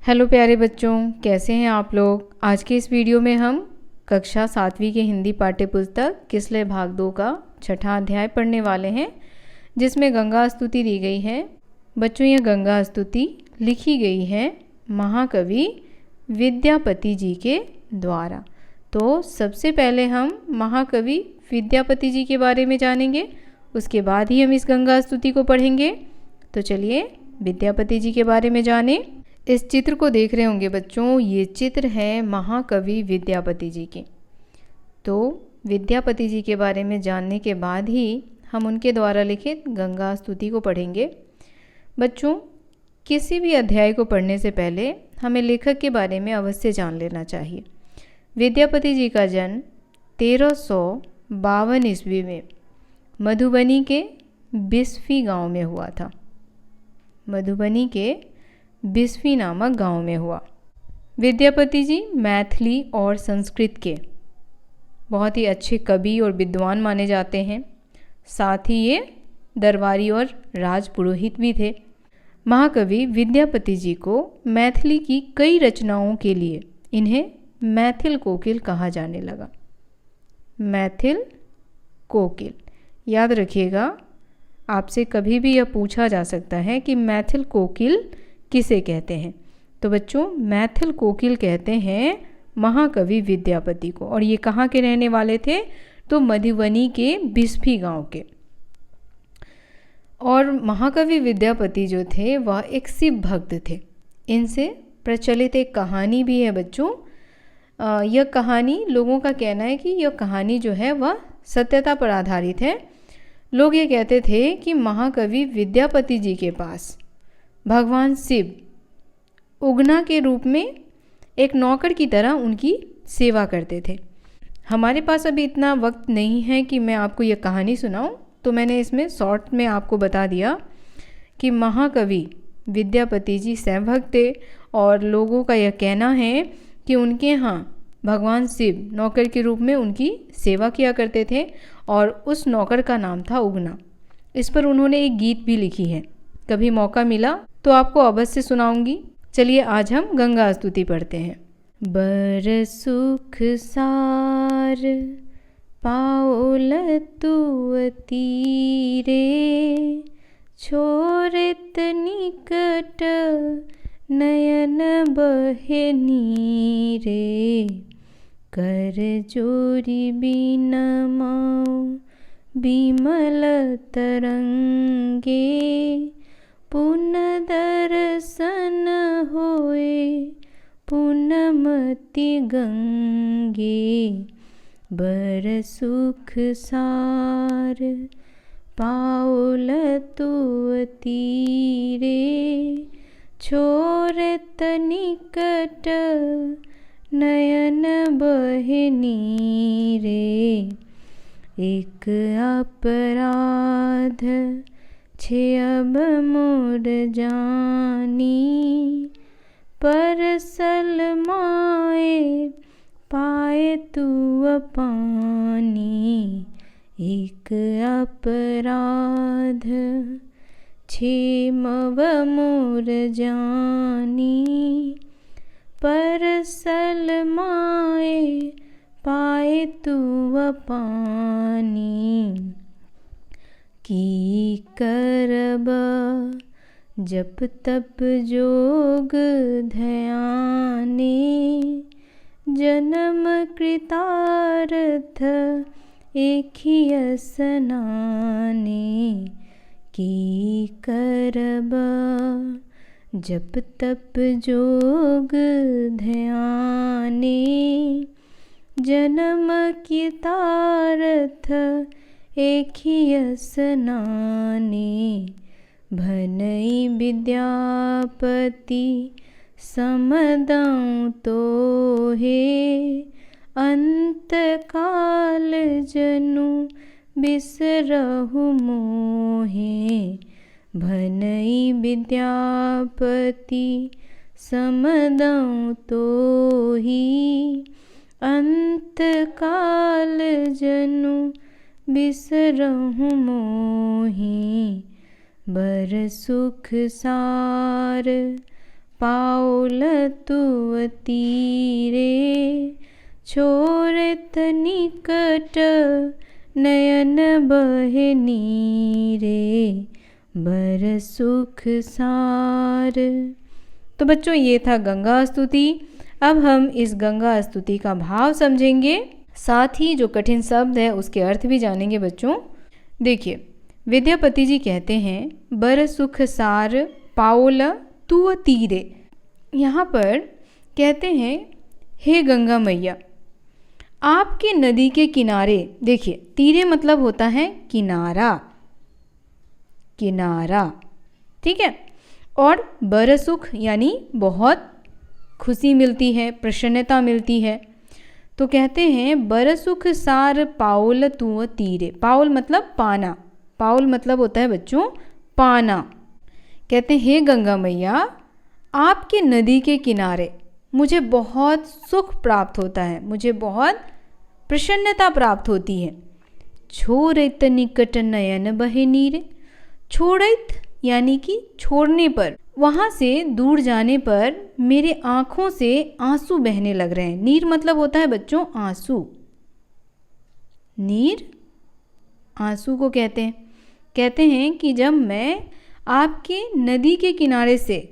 Hello प्यारे बच्चों, कैसे हैं आप लोग। आज के इस वीडियो में हम कक्षा 7वीं के हिंदी पाठ्य पुस्तक किसलय भाग 2 का 6ठा अध्याय पढ़ने वाले हैं, जिसमें गंगा स्तुति दी गई है। बच्चों, यह गंगा स्तुति लिखी गई है महाकवि विद्यापति जी के द्वारा। तो सबसे पहले हम महाकवि विद्यापति जी के बारे में जानेंगे, उसके बाद ही हम इस गंगा स्तुति को पढ़ेंगे। तो चलिए विद्यापति जी के बारे में जानें। इस चित्र को देख रहे होंगे बच्चों, ये चित्र है महाकवि विद्यापति जी के। तो विद्यापति जी के बारे में जानने के बाद ही हम उनके द्वारा लिखित गंगा स्तुति को पढ़ेंगे। बच्चों, किसी भी अध्याय को पढ़ने से पहले हमें लेखक के बारे में अवश्य जान लेना चाहिए। विद्यापति जी का जन्म 1352 ईस्वी में मधुबनी के बिस्फी गांव में हुआ था। मधुबनी के बिस्फी नामक गांव में हुआ। विद्यापति जी मैथिली और संस्कृत के बहुत ही अच्छे कवि और विद्वान माने जाते हैं। साथ ही ये दरबारी और राजपुरोहित भी थे। महाकवि विद्यापति जी को मैथिली की कई रचनाओं के लिए इन्हें मैथिल कोकिल कहा जाने लगा। मैथिल कोकिल, याद रखिएगा, आपसे कभी भी यह पूछा जा सकता है कि मैथिल कोकिल किसे कहते हैं। तो बच्चों, मैथिल कोकिल कहते हैं महाकवि विद्यापति को। और ये कहाँ के रहने वाले थे? तो मधुबनी के बिस्फी गांव के। और महाकवि विद्यापति जो थे वह एक शिव भक्त थे। इनसे प्रचलित एक कहानी भी है बच्चों। यह कहानी, लोगों का कहना है कि यह कहानी जो है वह सत्यता पर आधारित है। लोग ये कहते थे कि महाकवि विद्यापति जी के पास भगवान शिव उगना के रूप में एक नौकर की तरह उनकी सेवा करते थे। हमारे पास अभी इतना वक्त नहीं है कि मैं आपको यह कहानी सुनाऊं, तो मैंने इसमें शॉर्ट में आपको बता दिया कि महाकवि विद्यापति जी शिव भक्त थे और लोगों का यह कहना है कि उनके यहाँ भगवान शिव नौकर के रूप में उनकी सेवा किया करते थे और उस नौकर का नाम था उगना। इस पर उन्होंने एक गीत भी लिखी है। कभी मौका मिला तो आपको अवश्य सुनाऊंगी। चलिए आज हम गंगा स्तुति पढ़ते हैं। बर सुख सार पाओल तुअ तीरे, छोरित निकट नयन बहे नीरे, कर जोरी बिनमौ बिमल तरंगे, पुन दर्शन होए पुनमति गंगे, बर सुख सार पाओल तुअ तीरे, छोरित निकट नयन बहे नीरे, एक अपराध छे अब मोर जानी, परसल माए पाए तुअ पानी, एक अपराध छे मव मोर जानी, परसल माए पाए तुअ पानी, की करब जप तप जोग ध्याने, जन्म कृतार्थ एखिय स्नाने, की करब जप तप जोग ध्याने, जन्म कृतार्थ एखिय स्नाने, भनई विद्यापति समदं तोहे, अंत काल जनु बिसरहु मोहे, भनई विद्यापति समदं तोही, अंत काल जनु बिसरहु मोही, बर सुख सार पाउल तुअ तीरे, छोड़त निकट नयन बहे नीरे, बर सुख सार। तो बच्चों ये था गंगा स्तुति। अब हम इस गंगा स्तुति का भाव समझेंगे, साथ ही जो कठिन शब्द है उसके अर्थ भी जानेंगे बच्चों। देखिए, विद्यापति जी कहते हैं बर सुख सार पाउल तुअ तीरे। यहाँ पर कहते हैं हे गंगा मैया, आपके नदी के किनारे, देखिए तीरे मतलब होता है किनारा, किनारा, ठीक है। और बर सुख यानी बहुत खुशी मिलती है, प्रसन्नता मिलती है। तो कहते हैं बर सुख सार पाउल तुअ तीरे। पाउल मतलब पाना, पाउल मतलब होता है बच्चों पाना। कहते हैं हे गंगा मैया, आपके नदी के किनारे मुझे बहुत सुख प्राप्त होता है, मुझे बहुत प्रसन्नता प्राप्त होती है। छोड़त निकट नयन बहे नीरे। छोड़त यानी कि छोड़ने पर, वहाँ से दूर जाने पर मेरे आँखों से आंसू बहने लग रहे हैं। नीर मतलब होता है बच्चों आंसू, नीर आंसू को कहते हैं। कहते हैं कि जब मैं आपके नदी के किनारे से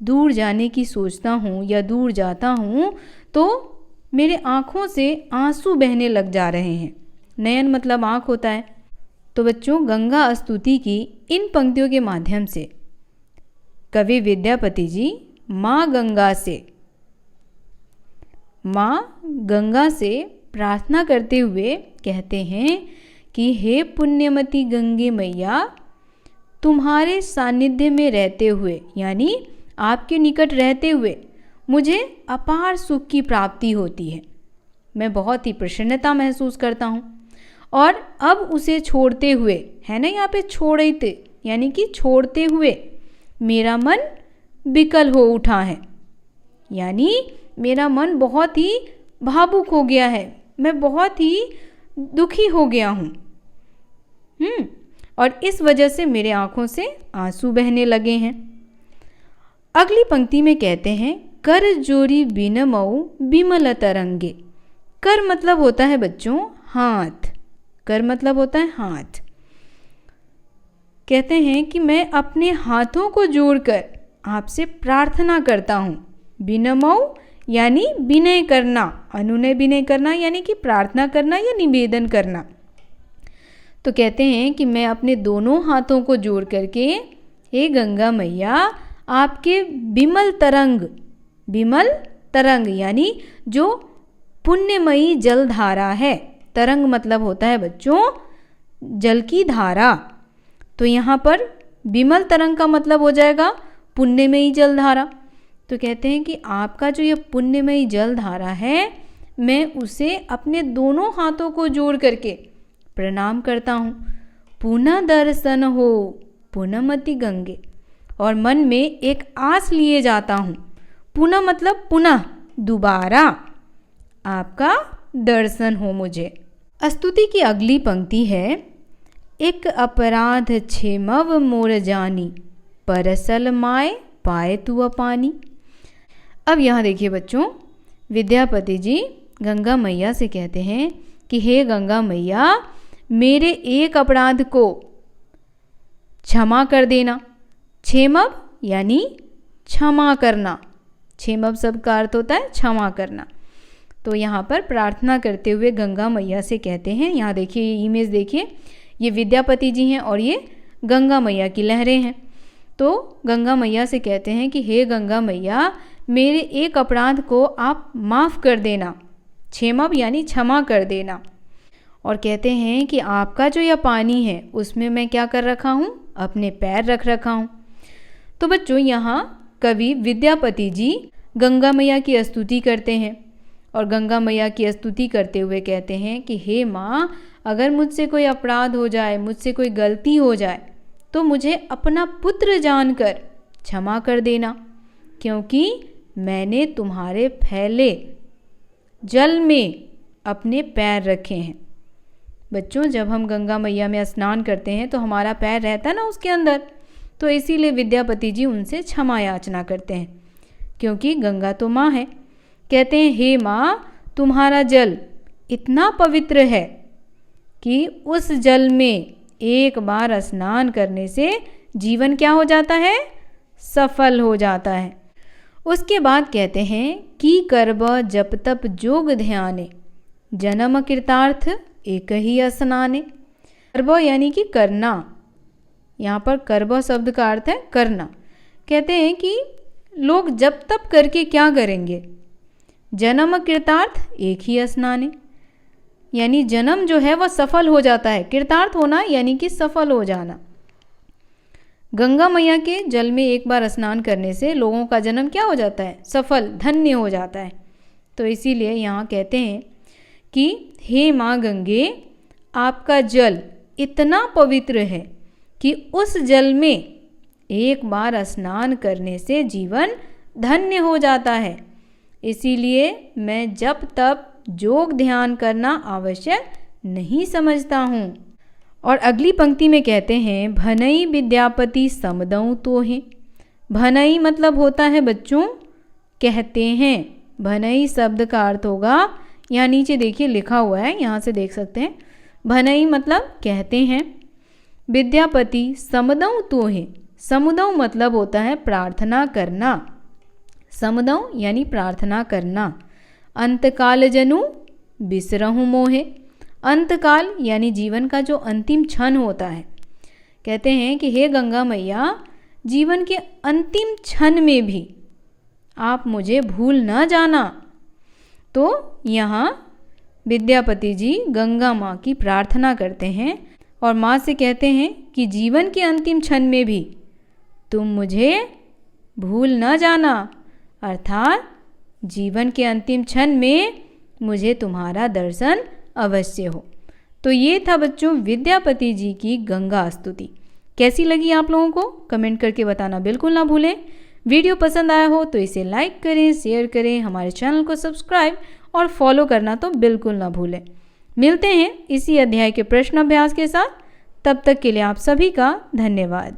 दूर जाने की सोचता हूँ या दूर जाता हूँ तो मेरे आँखों से आंसू बहने लग जा रहे हैं। नयन मतलब आँख होता है। तो बच्चों गंगा स्तुति की इन पंक्तियों के माध्यम से कवि विद्यापति जी माँ गंगा से प्रार्थना करते हुए कहते हैं कि हे पुण्यमती गंगे मैया, तुम्हारे सानिध्य में रहते हुए यानी आपके निकट रहते हुए मुझे अपार सुख की प्राप्ति होती है। मैं बहुत ही प्रसन्नता महसूस करता हूँ। और अब उसे छोड़ते हुए, है ना यहाँ पे छोड़ते यानी कि छोड़ते हुए मेरा मन विकल हो उठा है, यानी मेरा मन बहुत ही भावुक हो गया है, मैं बहुत ही दुखी हो गया हूँ। और इस वजह से मेरे आँखों से आंसू बहने लगे हैं। अगली पंक्ति में कहते हैं कर जोरी बिनमऊ बिमल तरंगे। कर मतलब होता है बच्चों हाथ, कर मतलब होता है हाथ। कहते हैं कि मैं अपने हाथों को जोड़कर आपसे प्रार्थना करता हूँ। बिनमऊ यानी विनय करना, अनुनय विनय करना यानी कि प्रार्थना करना या निवेदन करना। तो कहते हैं कि मैं अपने दोनों हाथों को जोड़ करके हे गंगा मैया, आपके बिमल तरंग यानी जो पुण्यमयी जलधारा है, तरंग मतलब होता है बच्चों जल की धारा। तो यहाँ पर बिमल तरंग का मतलब हो जाएगा पुण्यमयी जलधारा। तो कहते हैं कि आपका जो ये पुण्यमयी जलधारा है, मैं उसे अपने दोनों हाथों को जोड़ करके प्रणाम करता हूँ। पुनः दर्शन हो पुनमति गंगे, और मन में एक आस लिए जाता हूँ। पुनः मतलब पुनः, दोबारा आपका दर्शन हो मुझे। स्तुति की अगली पंक्ति है एक अपराध क्षेमव मोर जानी, परसल माय पाए तू पानी। अब यहाँ देखिए बच्चों, विद्यापति जी गंगा मैया से कहते हैं कि हे गंगा मैया, मेरे एक अपराध को क्षमा कर देना। क्षेमव यानी क्षमा करना, क्षेमव शब्द का अर्थ होता है क्षमा करना। तो यहाँ पर प्रार्थना करते हुए गंगा मैया से कहते हैं, यहाँ देखिए ये इमेज देखिए, ये विद्यापति जी हैं और ये गंगा मैया की लहरें हैं। तो गंगा मैया से कहते हैं कि हे गंगा मैया, मेरे एक अपराध को आप माफ़ कर देना। क्षेमव यानी क्षमा कर देना। और कहते हैं कि आपका जो यह पानी है उसमें मैं क्या कर रखा हूँ, अपने पैर रख रखा हूँ। तो बच्चों यहाँ कवि विद्यापति जी गंगा मैया की स्तुति करते हैं और गंगा मैया की स्तुति करते हुए कहते हैं कि हे माँ, अगर मुझसे कोई अपराध हो जाए, मुझसे कोई गलती हो जाए तो मुझे अपना पुत्र जानकर क्षमा कर देना, क्योंकि मैंने तुम्हारे फैले जल में अपने पैर रखे हैं। बच्चों जब हम गंगा मैया में स्नान करते हैं तो हमारा पैर रहता है ना उसके अंदर, तो इसीलिए विद्यापति जी उनसे क्षमा याचना करते हैं क्योंकि गंगा तो माँ है। कहते हैं हे माँ, तुम्हारा जल इतना पवित्र है कि उस जल में एक बार स्नान करने से जीवन क्या हो जाता है, सफल हो जाता है। उसके बाद कहते हैं कि करब जप तप जोग ध्याने, जन्म कृतार्थ एक ही स्नाने। करब यानी कि करना, यहाँ पर करब शब्द का अर्थ है करना। कहते हैं कि लोग जप तप करके क्या करेंगे, जन्म कृतार्थ एक ही स्नाने, यानी जन्म जो है वह सफल हो जाता है। कृतार्थ होना यानी कि सफल हो जाना। गंगा मैया के जल में एक बार स्नान करने से लोगों का जन्म क्या हो जाता है, सफल, धन्य हो जाता है। तो इसीलिए यहाँ कहते हैं कि हे माँ गंगे, आपका जल इतना पवित्र है कि उस जल में एक बार स्नान करने से जीवन धन्य हो जाता है। इसीलिए मैं जप तप जोग ध्यान करना आवश्यक नहीं समझता हूँ। और अगली पंक्ति में कहते हैं भनई विद्यापति समदऊ तो है। भनई मतलब होता है बच्चों कहते हैं। भनई शब्द का अर्थ होगा, यहाँ नीचे देखिए लिखा हुआ है, यहाँ से देख सकते हैं। भनई मतलब कहते हैं, विद्यापति समदऊ तो है। समुदऊ मतलब होता है प्रार्थना करना। समदऊ यानी प्रार्थना करना। अंतकाल जनु बिसरहु मोहे। अंतकाल यानी जीवन का जो अंतिम क्षण होता है। कहते हैं कि हे गंगा मैया, जीवन के अंतिम क्षण में भी आप मुझे भूल न जाना। तो यहाँ विद्यापति जी गंगा माँ की प्रार्थना करते हैं और माँ से कहते हैं कि जीवन के अंतिम क्षण में भी तुम मुझे भूल न जाना, अर्थात जीवन के अंतिम क्षण में मुझे तुम्हारा दर्शन अवश्य हो। तो ये था बच्चों विद्यापति जी की गंगा स्तुति। कैसी लगी आप लोगों को कमेंट करके बताना बिल्कुल ना भूलें। वीडियो पसंद आया हो तो इसे लाइक करें, शेयर करें, हमारे चैनल को सब्सक्राइब और फॉलो करना तो बिल्कुल ना भूलें। मिलते हैं इसी अध्याय के प्रश्न अभ्यास के साथ। तब तक के लिए आप सभी का धन्यवाद।